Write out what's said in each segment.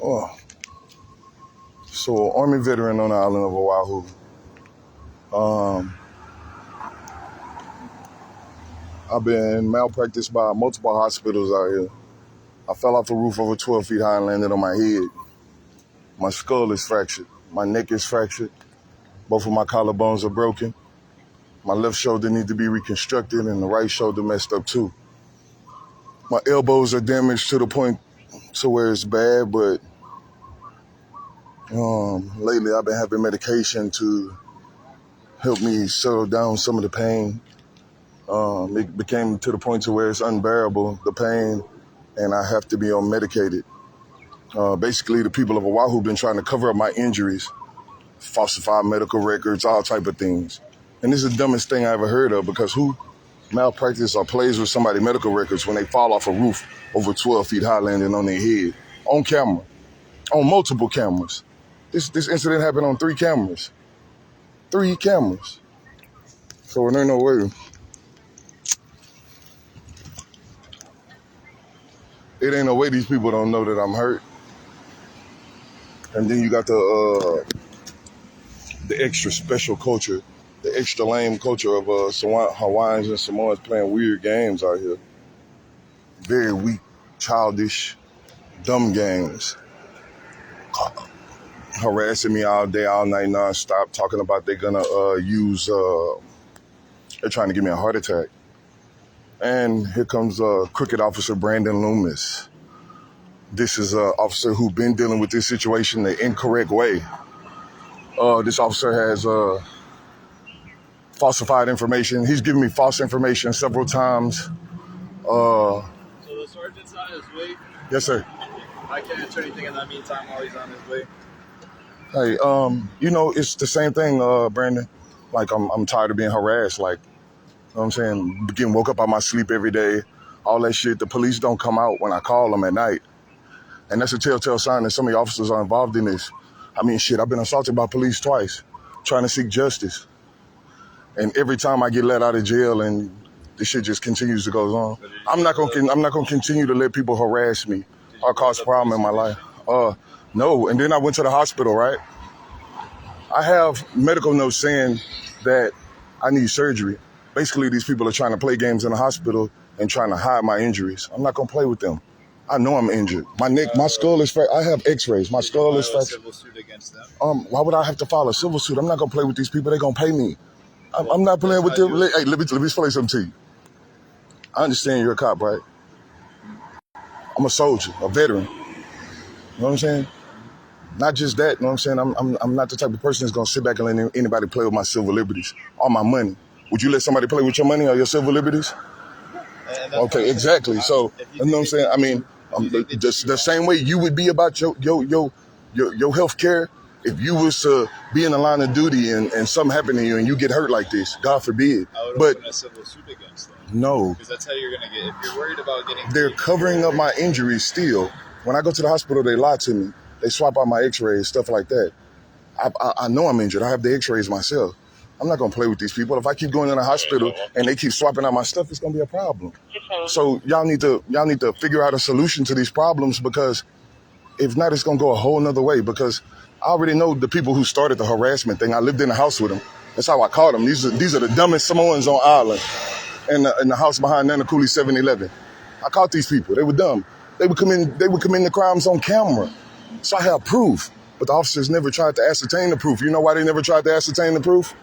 Oh, so Army veteran on the island of Oahu. I've been malpracticed by multiple hospitals out here. I fell off a roof over 12 feet high and landed on my head. My skull is fractured. My neck is fractured. Both of my collarbones are broken. My left shoulder needs to be reconstructed and the right shoulder messed up too. My elbows are damaged to the point to where it's bad, but lately I've been having medication to help me settle down some of the pain. It became to the point to where it's unbearable, the pain, and I have to be on medicated. Basically, the people of Oahu have been trying to cover up my injuries, falsify medical records, all type of things. And this is the dumbest thing I ever heard of, because who malpractice or plays with somebody's medical records when they fall off a roof over 12 feet high landing on their head, on camera, on multiple cameras. This incident happened on 3 cameras. 3 cameras. So there ain't no way. It ain't no way these people don't know that I'm hurt. And then you got the extra special culture, the extra lame culture of Hawaiians and Samoans playing weird games out here. Very weak, childish, dumb games. Harassing me all day, all night, nonstop, talking about they're gonna they're trying to give me a heart attack. And here comes Crooked Officer Brandon Loomis. This is an officer who's been dealing with this situation the incorrect way. This officer has falsified information. He's given me false information several times. So the sergeant's on his way? Yes, sir. I can't answer anything in that meantime while he's on his way. Hey, it's the same thing, Brandon. Like, I'm tired of being harassed. Like, you know what I'm saying? Getting woke up out of my sleep every day, all that shit. The police don't come out when I call them at night. And that's a telltale sign that some of the officers are involved in this. I mean, shit, I've been assaulted by police twice, trying to seek justice. And every time I get let out of jail and this shit just continues to go on, I'm not gonna continue to let people harass me or cause problem in my life. No. And then I went to the hospital, right? I have medical notes saying that I need surgery. Basically, these people are trying to play games in the hospital and trying to hide my injuries. I'm not gonna play with them. I know I'm injured. My neck, my skull is fractured. I have x-rays. My skull is fractured. Civil suit against them? Why would I have to file a civil suit? I'm not gonna play with these people. They're gonna pay me. I'm not playing with them. Hey, let me explain something to you. I understand you're a cop, right? I'm a soldier, a veteran. You know what I'm saying? Not just that, you know what I'm saying? I'm not the type of person that's gonna sit back and let anybody play with my civil liberties or my money. Would you let somebody play with your money or your civil liberties? Okay, exactly. So, you know what I'm saying? I mean, the same way you would be about your health care if you was to be in the line of duty and something happened to you and you get hurt like this, God forbid. I would But open a civil suit against them. No. Because that's how you're going to get, if you're worried about getting... They're covering up my injuries still. When I go to the hospital, they lie to me. They swap out my x-rays, stuff like that. I know I'm injured. I have the x-rays myself. I'm not going to play with these people. If I keep going in the hospital and they keep swapping out my stuff, it's going to be a problem. So y'all need to figure out a solution to these problems, because if not, it's going to go a whole nother way, because I already know the people who started the harassment thing. I lived in the house with them. That's how I caught them. These are the dumbest Samoans on island in the house behind Nanakuli 7-Eleven. I caught these people. They were dumb. They would commit the crimes on camera. So I have proof. But the officers never tried to ascertain the proof. You know why they never tried to ascertain the proof?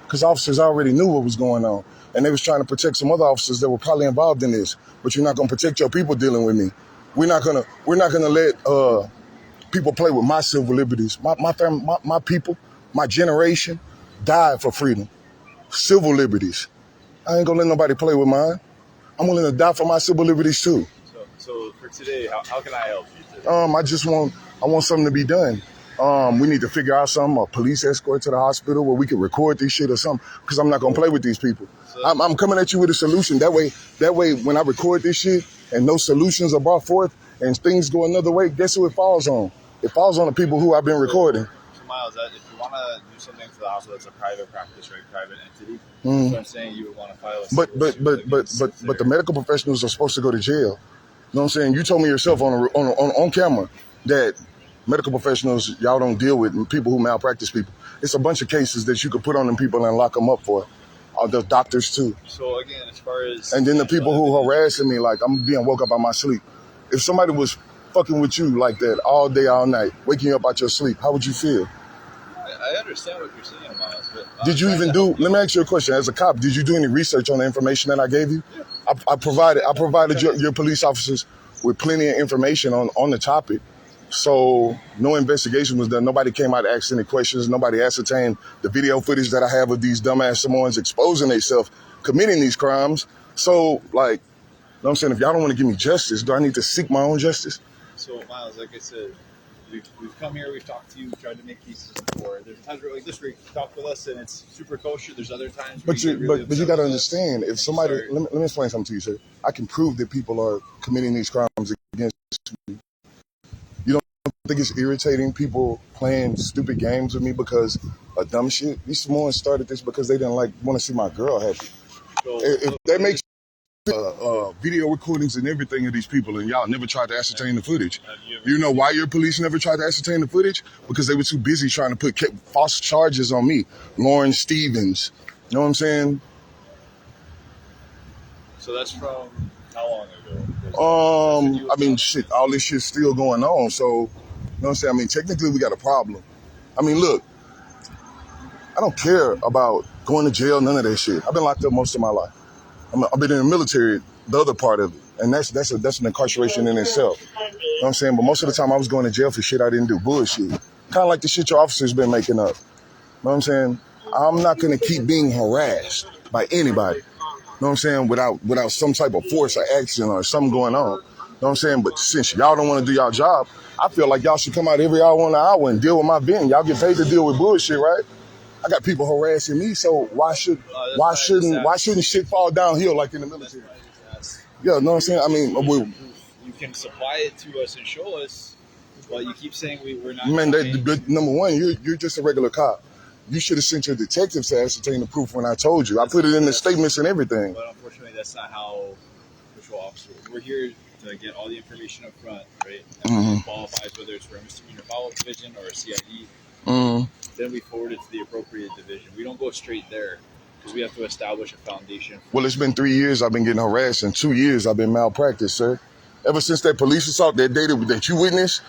Because officers already knew what was going on. And they was trying to protect some other officers that were probably involved in this. But you're not going to protect your people dealing with me. We're not gonna let people play with my civil liberties. My family, my people, my generation died for freedom. Civil liberties. I ain't gonna let nobody play with mine. I'm willing to die for my civil liberties too. So for today, how can I help you today? I want something to be done. We need to figure out something, a police escort to the hospital where we can record this shit or something, because I'm not gonna play with these people. I'm coming at you with a solution. That way, when I record this shit and no solutions are brought forth and things go another way, guess who it falls on? It falls on the people who I've been recording. So Miles, if you want to do something for the hospital, it's a private practice, right? Private entity. So I'm saying you would want to file a But the medical professionals are supposed to go to jail. You know what I'm saying? You told me yourself on camera that medical professionals, y'all don't deal with people who malpractice people. It's a bunch of cases that you could put on them people and lock them up for. The doctors too. So again, as far as and then the people who harassing me, like I'm being woke up out my sleep. If somebody was fucking with you like that all day, all night, waking you up out your sleep, how would you feel? I understand what you're saying, Miles, but did you even do? Let me ask you a question. As a cop, did you do any research on the information that I gave you? Yeah. I provided your police officers with plenty of information on the topic. So no investigation was done. Nobody came out to ask any questions. Nobody ascertained the video footage that I have of these dumbass Samoans exposing themselves, committing these crimes. So, like, you know what I'm saying? If y'all don't want to give me justice, do I need to seek my own justice? So, Miles, like I said, we've come here, we've talked to you, tried to make cases before. There's times where, like this week, you talk with us and it's super kosher. There's other times where but you got to understand, if somebody, let me explain something to you, sir. I can prove that people are committing these crimes against me. You don't think it's irritating people playing stupid games with me because of dumb shit? These Samoans started this because they didn't want to see my girl happy. So, if that makes video recordings and everything of these people, and y'all never tried to ascertain the footage. You know why your police never tried to ascertain the footage? Because they were too busy trying to put false charges on me. Lauren Stevens. You know what I'm saying? So that's from how long ago? I mean, shit, all this shit's still going on. So, you know what I'm saying? I mean, technically we got a problem. I mean, look, I don't care about going to jail, none of that shit. I've been locked up most of my life. I've been in the military, the other part of it, and that's an incarceration in itself. You know what I'm saying? But most of the time I was going to jail for shit I didn't do, bullshit. Kind of like the shit your officers been making up. You know what I'm saying? I'm not going to keep being harassed by anybody. You know what I'm saying? Without some type of force or action or something going on. You know what I'm saying? But since y'all don't want to do y'all job, I feel like y'all should come out every hour on the hour and deal with my bin. Y'all get paid to deal with bullshit, right? I got people harassing me, so why shouldn't shit fall downhill like in the military? Yeah, know what I'm saying? I mean, you can supply it to us and show us, but you keep saying we're not. Man, number one, you're just a regular cop. You should have sent your detectives to ascertain the proof when I told you. I put it in the statements and everything. But unfortunately, that's not how patrol officers. We're here to get all the information up front, right? And qualifies whether it's for a misdemeanor follow-up division or a CID. Then we forward it to the appropriate division. We don't go straight there because we have to establish a foundation. Well, it's been 3 years I've been getting harassed, and 2 years I've been malpracticed, sir. Ever since that police assault, that day that you witnessed,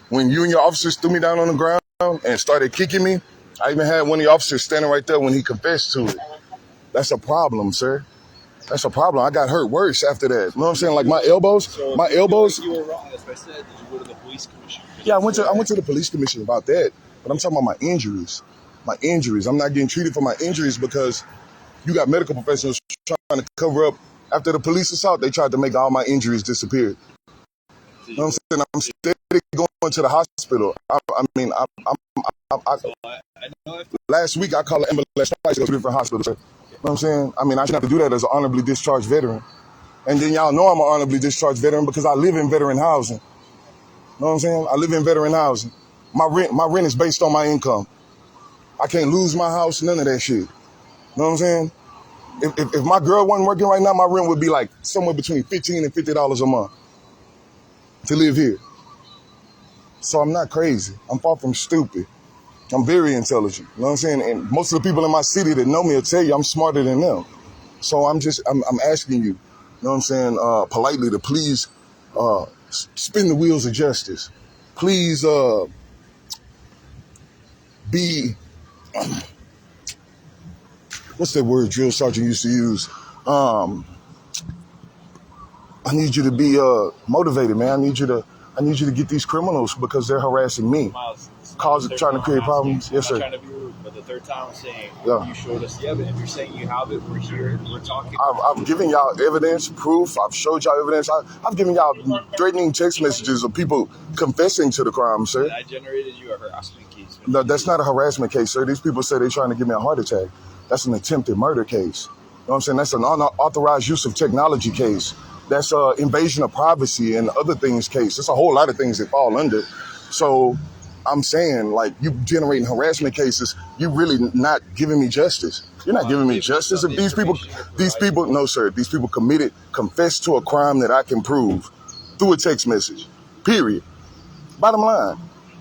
when you and your officers threw me down on the ground and started kicking me, I even had one of the officers standing right there when he confessed to it. That's a problem, sir. That's a problem. I got hurt worse after that. You know what I'm saying? Like my elbows. You were wrong. That's what I said. Did you go to the police commission? Yeah, I went to the police commission about that. But I'm talking about my injuries. My injuries. I'm not getting treated for my injuries because you got medical professionals trying to cover up. After the police assault, they tried to make all my injuries disappear. You know what I'm saying? I'm steady going to the hospital. Last week I called an ambulance twice to go to different hospitals. You know what I'm saying? I mean, I should have to do that as an honorably discharged veteran. And then y'all know I'm an honorably discharged veteran because I live in veteran housing. You know what I'm saying? I live in veteran housing. My rent is based on my income. I can't lose my house, none of that shit. You know what I'm saying? If my girl wasn't working right now, my rent would be like somewhere between $15 and $50 a month to live here. So I'm not crazy. I'm far from stupid. I'm very intelligent. You know what I'm saying? And most of the people in my city that know me will tell you I'm smarter than them. So I'm asking you, you know what I'm saying, politely to please spin the wheels of justice. Please be, what's that word drill sergeant used to use? I need you to be motivated, man. I need you to get these criminals because they're harassing me. Miles, Trying to create problems. Yes, sir. I'm not trying to be rude, but the third time I'm saying you showed us the evidence. You're saying you have it. We're here. We're talking. I've given y'all evidence, proof. I've showed y'all evidence. I've given y'all threatening text messages of people confessing to the crime, sir. And I generated you a harassment case. No, that's not a harassment case, sir. These people say they're trying to give me a heart attack. That's an attempted murder case. You know what I'm saying? That's an unauthorized use of technology case. That's invasion of privacy and other things case. There's a whole lot of things that fall under. So I'm saying, like, you generating harassment cases, you really not giving me justice. You're not giving me justice. If these people, no, sir, these people confessed to a crime that I can prove through a text message, period. Bottom line.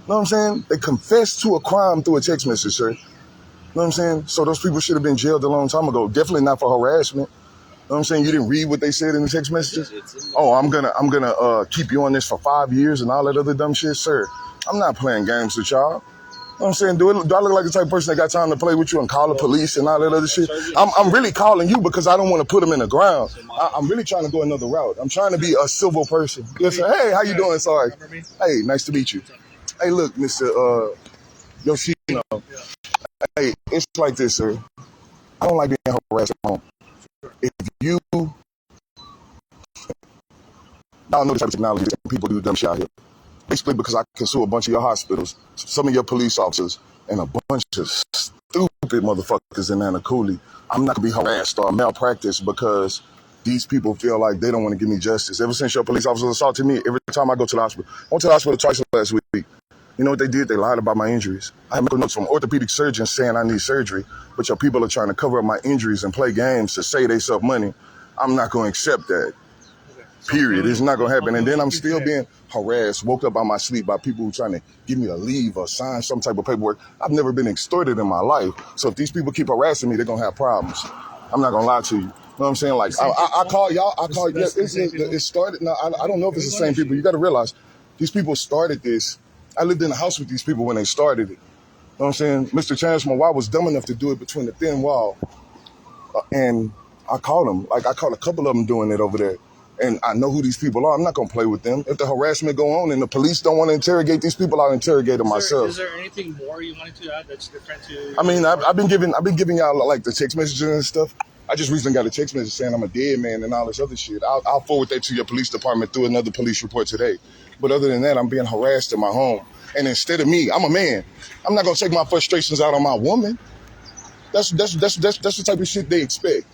know what I'm saying? They confessed to a crime through a text message, sir. You know what I'm saying? So those people should have been jailed a long time ago. Definitely not for harassment. You know what I'm saying? You didn't read what they said in the text messages? Oh, I'm gonna keep you on this for 5 years and all that other dumb shit, sir. I'm not playing games with y'all. You know what I'm saying? Do I look like the type of person that got time to play with you and call the police and all that other shit? I'm really calling you because I don't want to put them in the ground. I'm really trying to go another route. I'm trying to be a civil person. Yes, sir. Hey, how you doing? Sorry. Hey, nice to meet you. Hey, look, Mr. Yoshino. Hey, it's like this, sir. I don't like being harassed at home. If you, y'all know the type of technology that people do dumb shit out here. Basically because I can sue a bunch of your hospitals, some of your police officers, and a bunch of stupid motherfuckers in Anacouli. I'm not going to be harassed or malpracticed because these people feel like they don't want to give me justice. Ever since your police officers assaulted me, every time I go to the hospital, I went to the hospital twice last week. You know what they did? They lied about my injuries. I have medical notes from orthopedic surgeons saying I need surgery, but your people are trying to cover up my injuries and play games to save themselves money. I'm not going to accept that. Period. It's not going to happen. And then I'm still being harassed, woke up out of my sleep by people who trying to give me a leave or sign some type of paperwork. I've never been extorted in my life. So if these people keep harassing me, they're going to have problems. I'm not going to lie to you. You know what I'm saying? Like, I call y'all, yes, it started. Now, I don't know if it's the same people. You got to realize, these people started this. I lived in a house with these people when they started it. You know what I'm saying? Mr. Chancellor Mawai was dumb enough to do it between the thin wall. And I caught him. Like, I caught a couple of them doing it over there. And I know who these people are. I'm not going to play with them. If the harassment go on and the police don't want to interrogate these people, I'll interrogate them myself. Is there anything more you wanted to add that's different to? I mean, I've been giving y'all like the text messages and stuff. I just recently got a text message saying I'm a dead man and all this other shit. I'll forward that to your police department through another police report today. But other than that, I'm being harassed in my home. And instead of me, I'm a man. I'm not going to take my frustrations out on my woman. That's the type of shit they expect.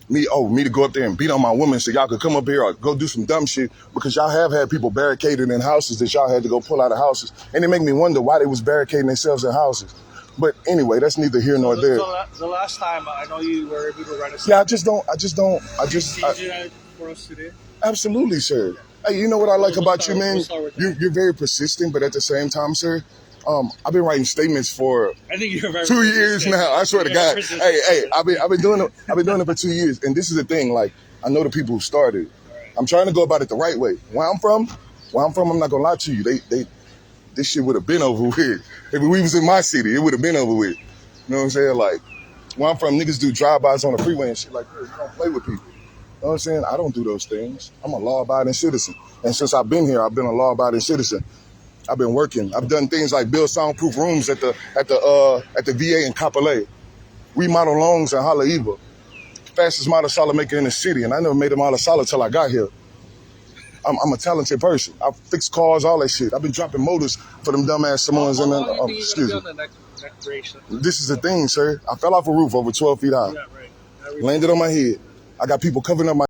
Me to go up there and beat on my woman so y'all could come up here or go do some dumb shit because y'all have had people barricaded in houses that y'all had to go pull out of houses. And it make me wonder why they was barricading themselves in houses. But anyway, that's neither here nor there. The last time, I know you were able to write a Yeah, I just don't. Can you do that for us today? Absolutely, sir. Hey, you know what I like about you, man? You're very persistent, but at the same time, sir, I've been writing statements for I think you're very 2 years now. I swear to God. Hey, I've been doing it for 2 years, and this is the thing. Like, I know the people who started. I'm trying to go about it the right way. Where I'm from, I'm not gonna lie to you. This shit would have been over with. If we was in my city, it would have been over with. You know what I'm saying? Like, where I'm from, niggas do drive-bys on the freeway and shit like this. You don't play with people. You know what I'm saying? I don't do those things. I'm a law-abiding citizen, and since I've been here, I've been a law-abiding citizen. I've been working. I've done things like build soundproof rooms at the VA in Kapolei, remodel loans in Haleiwa, fastest model solid maker in the city, and I never made a model solid till I got here. I'm a talented person. I fix cars, all that shit. I've been dropping motors for them dumbass Samoans. Excuse me. This is the thing, sir. I fell off a roof over 12 feet high. Yeah, right. Landed on my head. I got people covering up my